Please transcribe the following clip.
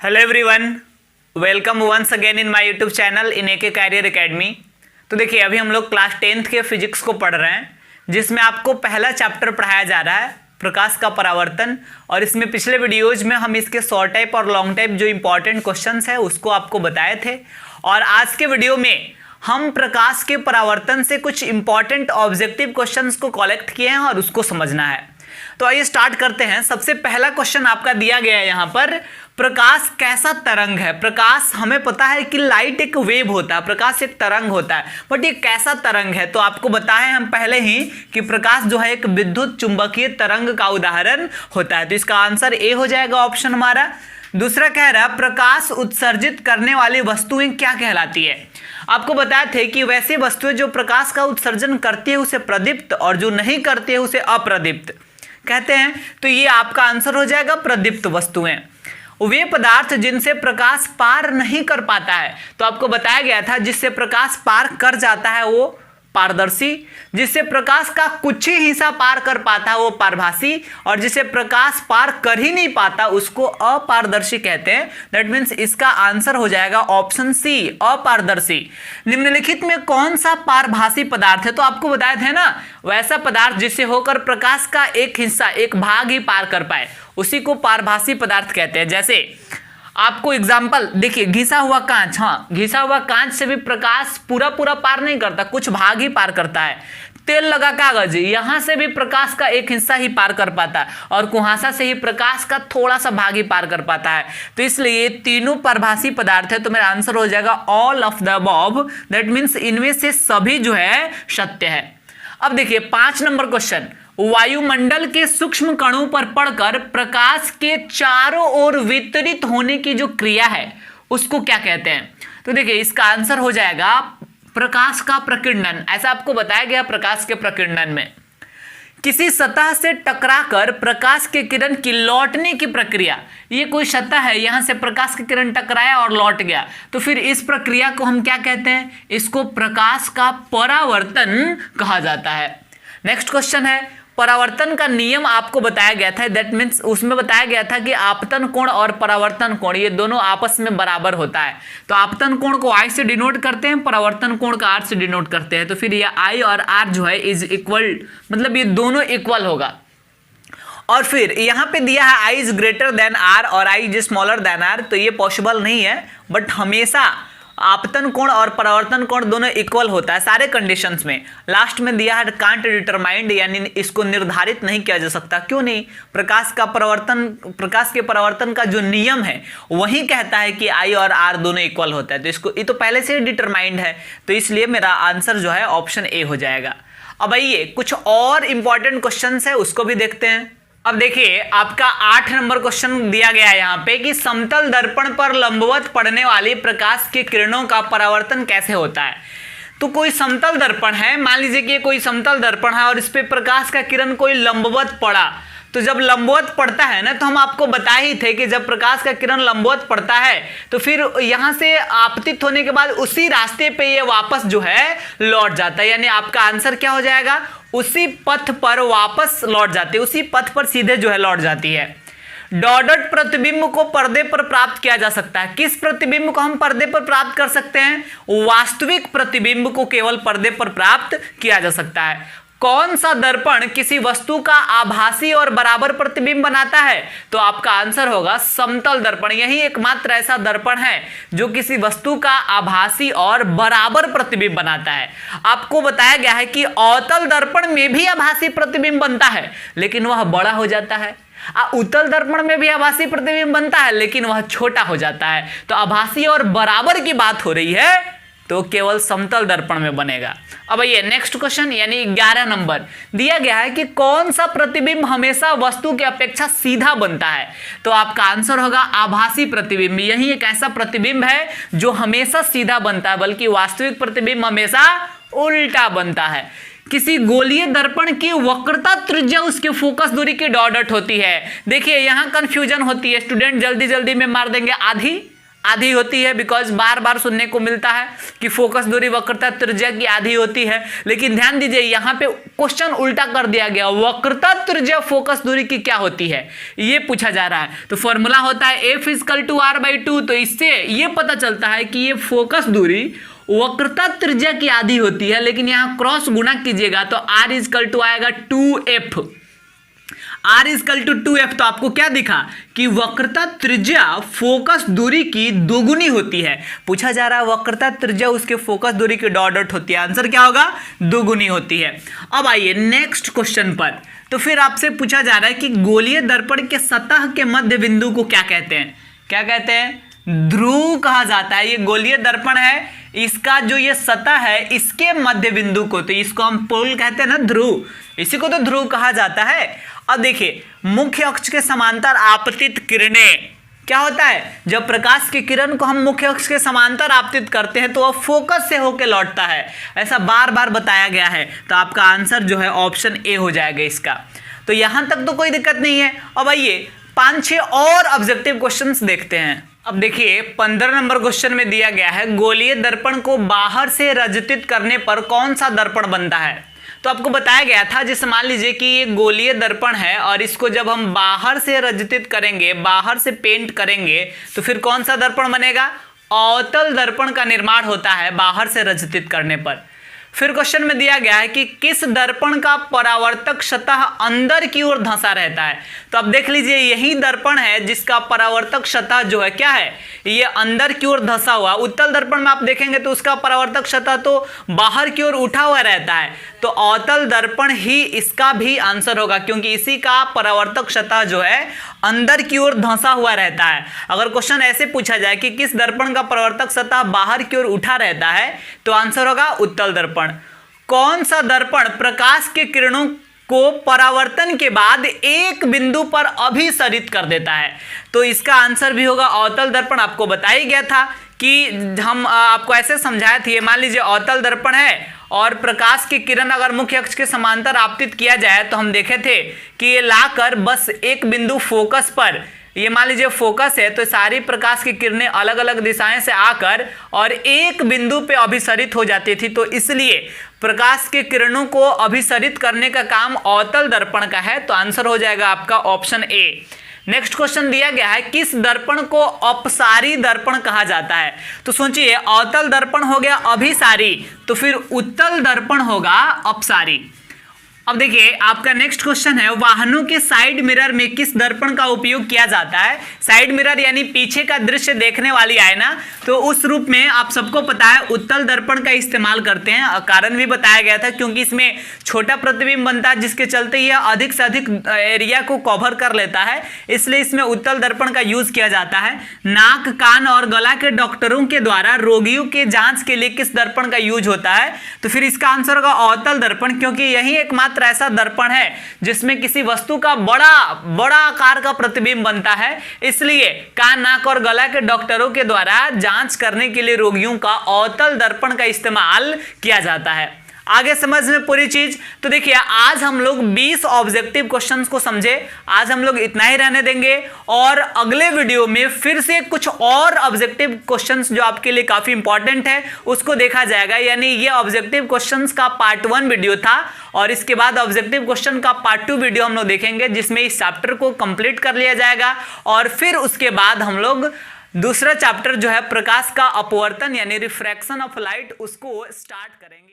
Hello everyone, welcome once again in my YouTube channel in AK career academy. तो देखिए, अभी हम लोग क्लास 10th के फिजिक्स को पढ़ रहे हैं, जिसमें आपको पहला चैप्टर पढ़ाया जा रहा है प्रकाश का परावर्तन। और इसमें पिछले वीडियोज में हम इसके शॉर्ट टाइप और लॉन्ग टाइप जो इंपॉर्टेंट क्वेश्चंस है उसको आपको बताए थे। और आज के वीडियो में हम प्रकाश के परावर्तन से कुछ इंपॉर्टेंट ऑब्जेक्टिव क्वेश्चंस को कलेक्ट किए हैं और उसको समझना है। तो आइए स्टार्ट करते हैं। सबसे पहला क्वेश्चन आपका दिया गया है यहाँ पर, प्रकाश कैसा तरंग है। प्रकाश, हमें पता है कि लाइट एक वेव होता है, प्रकाश एक तरंग होता है, बट ये कैसा तरंग है। तो आपको बताएं हम पहले ही कि प्रकाश जो है एक विद्युत चुंबकीय तरंग का उदाहरण होता है। तो इसका आंसर ए हो जाएगा ऑप्शन हमारा। दूसरा कह रहा है प्रकाश उत्सर्जित करने वाली वस्तुएं क्या कहलाती है। आपको बताए थे कि वैसी वस्तुएं जो प्रकाश का उत्सर्जन करती है उसे प्रदीप्त और जो नहीं करती है उसे अप्रदीप्त कहते हैं। तो ये आपका आंसर हो जाएगा प्रदीप्त वस्तुएं। वे पदार्थ जिनसे प्रकाश पार नहीं कर पाता है, तो आपको बताया गया था जिससे प्रकाश पार कर जाता है वो पारदर्शी, जिससे प्रकाश का कुछ ही हिस्सा पार कर पाता है वो पारभासी, और जिसे प्रकाश पार कर ही नहीं पाता उसको अपारदर्शी कहते हैं। दैट मीन्स इसका आंसर हो जाएगा ऑप्शन सी, अपारदर्शी। निम्नलिखित में कौन सा पारभासी पदार्थ है। तो आपको बताए थे ना, वैसा पदार्थ जिससे होकर प्रकाश का एक हिस्सा, एक भाग ही पार कर पाए उसी को पारभासी पदार्थ कहते हैं। जैसे आपको एग्जाम्पल देखिए, घिसा हुआ कांच, हाँ, घिसा हुआ कांच से भी प्रकाश पूरा पार नहीं करता, कुछ भाग ही पार करता है। तेल लगा कागज, यहां से भी प्रकाश का एक हिस्सा ही पार कर पाता है, और कुहासा से ही प्रकाश का थोड़ा सा भाग ही पार कर पाता है। तो इसलिए तीनों पारभासी पदार्थ है। तो मेरा आंसर हो जाएगा all of the above. That means इनमें से सभी जो है सत्य है। अब देखिए 5 नंबर क्वेश्चन, वायुमंडल के सूक्ष्म कणों पर पड़कर प्रकाश के चारों ओर वितरित होने की जो क्रिया है उसको क्या कहते हैं। तो देखिए इसका आंसर हो जाएगा प्रकाश का प्रकीर्णन। ऐसा आपको बताया गया प्रकाश के प्रकीर्णन में किसी सतह से टकराकर प्रकाश के किरण की लौटने की प्रक्रिया। ये कोई सतह है, यहां से प्रकाश के किरण टकराया और लौट गया, तो फिर इस प्रक्रिया को हम क्या कहते हैं, इसको प्रकाश का परावर्तन कहा जाता है। नेक्स्ट क्वेश्चन है, परावर्तन का नियम आपको बताया गया था। दैट मीन्स उसमें बताया गया था कि आपतन कोण और परावर्तन कोण ये दोनों आपस में बराबर होता है। तो आपतन कोण को I से डिनोट करते हैं, परावर्तन कोण का R से डिनोट करते हैं। तो फिर ये I और R जो है इज इक्वल, मतलब ये दोनों इक्वल होगा। और फिर यहाँ पे दिया है I is greater than R और I is smaller than R, तो ये पॉसिबल नहीं है। बट हमेशा आपतन कोण और परावर्तन कोण दोनों इक्वल होता है सारे कंडीशंस में। लास्ट में दिया है कांट डिटरमाइंड, यानी इसको निर्धारित नहीं किया जा सकता। क्यों नहीं, प्रकाश के परावर्तन का जो नियम है वही कहता है कि I और R दोनों इक्वल होता है। तो इसको ये तो पहले से ही डिटरमाइंड है, तो इसलिए मेरा आंसर जो है ऑप्शन ए हो जाएगा। अब आइए कुछ और इंपॉर्टेंट क्वेश्चन है उसको भी देखते हैं। अब देखिए आपका 8 नंबर क्वेश्चन दिया गया है यहाँ पे कि समतल दर्पण पर लंबवत पड़ने वाली प्रकाश की किरणों का परावर्तन कैसे होता है। तो कोई समतल दर्पण है, मान लीजिए कि कोई समतल दर्पण है और इस पे प्रकाश का किरण कोई लंबवत पड़ा। तो जब लंबवत पड़ता है ना, तो हम आपको बताए ही थे कि जब प्रकाश का किरण लंबवत पड़ता है तो फिर यहां से आपतित होने के बाद उसी रास्ते पे ये वापस जो है लौट जाता है। यानी आपका आंसर क्या हो जाएगा, उसी पथ पर वापस लौट जाती है, उसी पथ पर सीधे जो है लौट जाती है। डॉटेड प्रतिबिंब को पर्दे पर प्राप्त किया जा सकता है। किस प्रतिबिंब को हम पर्दे पर प्राप्त कर सकते हैं, वास्तविक प्रतिबिंब को केवल पर्दे पर प्राप्त किया जा सकता है। कौन सा दर्पण किसी वस्तु का आभासी और बराबर प्रतिबिंब बनाता है। तो आपका आंसर होगा समतल दर्पण। यही एकमात्र ऐसा दर्पण है जो किसी वस्तु का आभासी और बराबर प्रतिबिंब बनाता है। आपको बताया गया है कि अवतल दर्पण में भी आभासी प्रतिबिंब बनता है लेकिन वह बड़ा हो जाता है। उत्तल दर्पण में भी आभासी प्रतिबिंब बनता है लेकिन वह छोटा हो जाता है। तो आभासी और बराबर की बात हो रही है तो केवल समतल दर्पण में बनेगा। अब ये नेक्स्ट क्वेश्चन यानी 11 नंबर दिया गया है कि कौन सा प्रतिबिंब हमेशा वस्तु की अपेक्षा सीधा बनता है। तो आपका आंसर होगा आभासी प्रतिबिंब। यही एक ऐसा प्रतिबिंब है जो हमेशा सीधा बनता है, बल्कि वास्तविक प्रतिबिंब हमेशा उल्टा बनता है। किसी गोलीय दर्पण की वक्रता त्रिज्या उसके फोकस दूरी की डॉट होती है। देखिए यहां कंफ्यूजन होती है, स्टूडेंट जल्दी में मार देंगे आधी आधी होती है, बिकॉज बार बार सुनने को मिलता है कि फोकस दूरी वक्रता त्रिज्या की आधी होती है। लेकिन ध्यान दीजिए यहाँ पे क्वेश्चन उल्टा कर दिया गया, वक्रता त्रिज्या फोकस दूरी की क्या होती है ये पूछा जा रहा है। तो फॉर्मूला होता है F = r/2। तो इससे ये पता चलता है कि ये फोकस दूरी वक्रता त्रिज्या की आधी होती है, लेकिन यहाँ क्रॉस गुणा कीजिएगा तो r = आएगा 2f। r = 2f। तो आपको क्या दिखा कि वक्रता त्रिज्या फोकस दूरी की दोगुनी होती है। पूछा जा रहा है वक्रता त्रिज्या उसके फोकस दूरी की डॉट डॉट होती है, आंसर क्या होगा, दोगुनी होती है। अब आइए नेक्स्ट क्वेश्चन पर। तो फिर आपसे पूछा जा रहा है कि गोलीय दर्पण के सतह के मध्य बिंदु को क्या कहते हैं? क्या कहते हैं? ध्रुव कहा जाता है। ये गोलीय दर्पण है, इसका जो ये सतह है इसके मध्य बिंदु को, तो इसको हम पोल कहते हैं ना, ध्रुव, इसी को तो ध्रुव कहा जाता है। अब देखिए मुख्य अक्ष के समांतर आपतित किरणें क्या होता है, जब प्रकाश की किरण को हम मुख्य अक्ष के समांतर आपतित करते हैं तो वह फोकस से होकर लौटता है, ऐसा बार बार बताया गया है। तो आपका आंसर जो है ऑप्शन ए हो जाएगा इसका। तो यहां तक तो कोई दिक्कत नहीं है। अब आइए 5-6 और ऑब्जेक्टिव क्वेश्चंस देखते हैं। अब देखिए 15 नंबर क्वेश्चन में दिया गया है गोलीय दर्पण को बाहर से रजतित करने पर कौन सा दर्पण बनता है। तो आपको बताया गया था, जैसे मान लीजिए कि ये गोलीय दर्पण है और इसको जब हम बाहर से रजतित करेंगे, बाहर से पेंट करेंगे, तो फिर कौन सा दर्पण बनेगा, अवतल दर्पण का निर्माण होता है बाहर से रजतित करने पर। फिर क्वेश्चन में दिया गया है कि किस दर्पण का परावर्तक सतह अंदर की ओर धंसा रहता है। तो अब देख लीजिए यही दर्पण है जिसका परावर्तक सतह जो है क्या है, ये अंदर की ओर धंसा हुआ। उत्तल दर्पण में आप देखेंगे तो उसका परावर्तक सतह तो बाहर की ओर उठा हुआ रहता है, तो अवतल दर्पण ही इसका भी आंसर होगा, क्योंकि इसी का परावर्तक सतह जो है अंदर की ओर धंसा हुआ रहता है। अगर क्वेश्चन ऐसे पूछा जाए कि किस दर्पण का परावर्तक सतह बाहर की ओर उठा रहता है, तो आंसर होगा उत्तल दर्पण। कौन सा दर्पण प्रकाश के किरणों को परावर्तन के बाद एक बिंदु पर अभिसरित कर देता है, तो इसका आंसर भी होगा अवतल दर्पण। आपको बताया गया था कि हम आपको ऐसे समझाए थे, मान लीजिए अवतल दर्पण है और प्रकाश की किरण अगर मुख्य अक्ष के समांतर आपतित किया जाए तो हम देखे थे कि ये लाकर बस एक बिंदु फोकस पर, ये मान लीजिए फोकस है, तो सारी प्रकाश की किरणें अलग अलग दिशाएं से आकर और एक बिंदु पे अभिसरित हो जाती थी। तो इसलिए प्रकाश की किरणों को अभिसरित करने का काम अवतल दर्पण का है, तो आंसर हो जाएगा आपका ऑप्शन ए। नेक्स्ट क्वेश्चन दिया गया है किस दर्पण को अपसारी दर्पण कहा जाता है। तो सोचिए अवतल दर्पण हो गया अभिसारी, तो फिर उत्तल दर्पण होगा अपसारी। अब देखिए आपका नेक्स्ट क्वेश्चन है वाहनों के साइड मिरर में किस दर्पण का उपयोग किया जाता है। साइड मिरर यानी पीछे का दृश्य देखने वाली आईना, तो उस रूप में आप सबको पता है उत्तल दर्पण का इस्तेमाल करते हैं। कारण भी बताया गया था क्योंकि इसमें छोटा प्रतिबिंब बनता है, जिसके चलते यह अधिक से अधिक एरिया को कवर कर लेता है, इसलिए इसमें उत्तल दर्पण का यूज किया जाता है। नाक, कान और गला के डॉक्टरों के द्वारा रोगियों के जांच के लिए किस दर्पण का यूज होता है, तो फिर इसका आंसर होगा अवतल दर्पण, क्योंकि यही एकमात्र ऐसा दर्पण है जिसमें किसी वस्तु का बड़ा आकार का प्रतिबिंब बनता है, इसलिए कान, नाक और गला के डॉक्टरों के द्वारा जांच करने के लिए रोगियों का अवतल दर्पण का इस्तेमाल किया जाता है। आगे समझ में पूरी चीज। तो देखिए आज हम लोग 20 ऑब्जेक्टिव क्वेश्चंस को समझे, आज हम लोग इतना ही रहने देंगे और अगले वीडियो में फिर से कुछ और ऑब्जेक्टिव क्वेश्चंस जो आपके लिए काफी इंपॉर्टेंट है उसको देखा जाएगा। यानी ये ऑब्जेक्टिव क्वेश्चंस का पार्ट 1 वीडियो था और इसके बाद ऑब्जेक्टिव क्वेश्चन का पार्ट 2 वीडियो हम लोग देखेंगे, जिसमें इस चैप्टर को कंप्लीट कर लिया जाएगा और फिर उसके बाद हम लोग दूसरा चैप्टर जो है प्रकाश का अपवर्तन यानी रिफ्रैक्शन ऑफ लाइट, उसको स्टार्ट करेंगे।